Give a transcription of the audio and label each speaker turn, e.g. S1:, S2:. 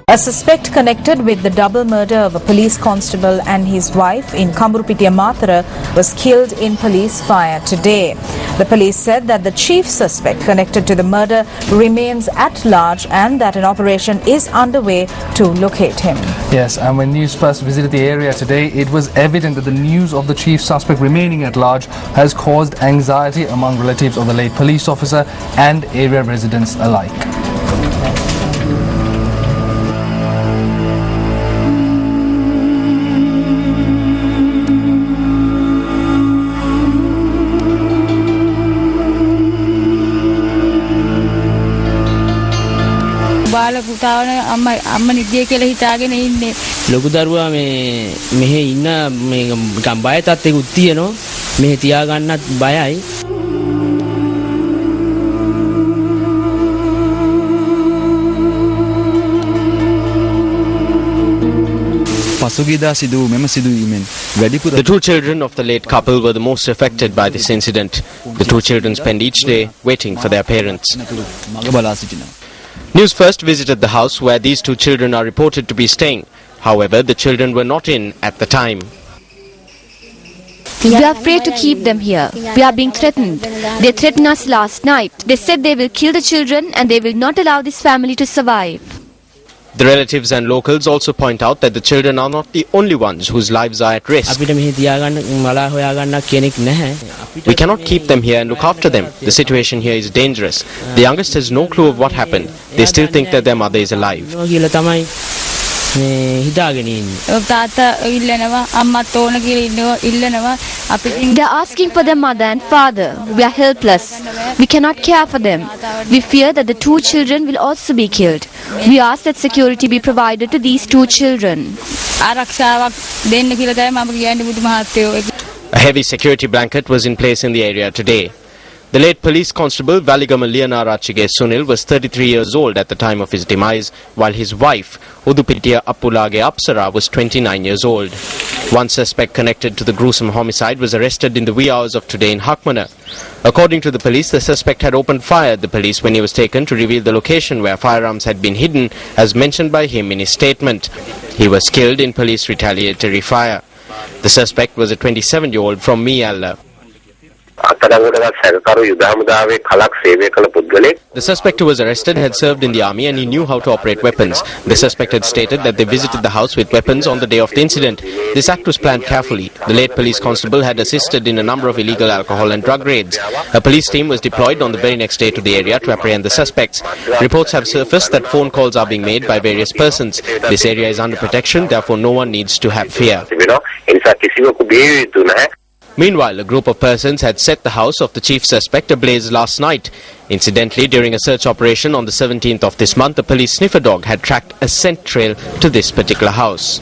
S1: A suspect connected with the double murder of a police constable and his wife in Kamburupitiya Mathura was killed in police fire today. The police said that the chief suspect connected to the murder remains at large and that an operation is underway to locate him.
S2: Yes, and when News First visited the area today, it was evident that the news of the chief suspect remaining at large has caused anxiety among relatives of the late police officer and area residents alike.
S3: බාල පුතාවන අම්ම නිදිය කියලා හිතාගෙන ඉන්නේ. ලොකු දරුවා මෙහෙ ඉන්න මේ නිකන් බය තත්ත්වෙකුත් තියෙනවා. මෙහෙ තියාගන්නත් බයයි.
S4: The two children of the late couple were the most affected by this incident. The two children spend each day waiting for their parents. News First visited the house where these two children are reported to be staying. However, the children were not in at the time.
S5: We are afraid to keep them here. We are being threatened. They threatened us last night. They said they will kill the children and they will not allow this family to survive.
S4: The relatives and locals also point out that the children are not the only ones whose lives are at risk. We cannot keep them here and look after them. The situation here is dangerous. The youngest has no clue of what happened. They still think that their mother is alive.
S5: They are asking for their mother and father. We are helpless. We cannot care for them. We fear that the two children will also be killed. We ask that security be provided to these two children.
S4: A heavy security blanket was in place in the area today. The late police constable Valigama Liyanarachige Sunil was 33 years old at the time of his demise, while his wife Udupitiya Appulage Apsara was 29 years old. One suspect connected to the gruesome homicide was arrested in the wee hours of today in Hakmana. According to the police, the suspect had opened fire at the police when he was taken to reveal the location where firearms had been hidden, as mentioned by him in his statement. He was killed in police retaliatory fire. The suspect was a 27-year-old from Miyalla. The suspect who was arrested had served in the army and he knew how to operate weapons. The suspect had stated that they visited the house with weapons on the day of the incident. This act was planned carefully. The late police constable had assisted in a number of illegal alcohol and drug raids. A police team was deployed on the very next day to the area to apprehend the suspects. Reports have surfaced that phone calls are being made by various persons. This area is under protection, therefore no one needs to have fear. Meanwhile, a group of persons had set the house of the chief suspect ablaze last night. Incidentally, during a search operation on the 17th of this month, a police sniffer dog had tracked a scent trail to this particular house.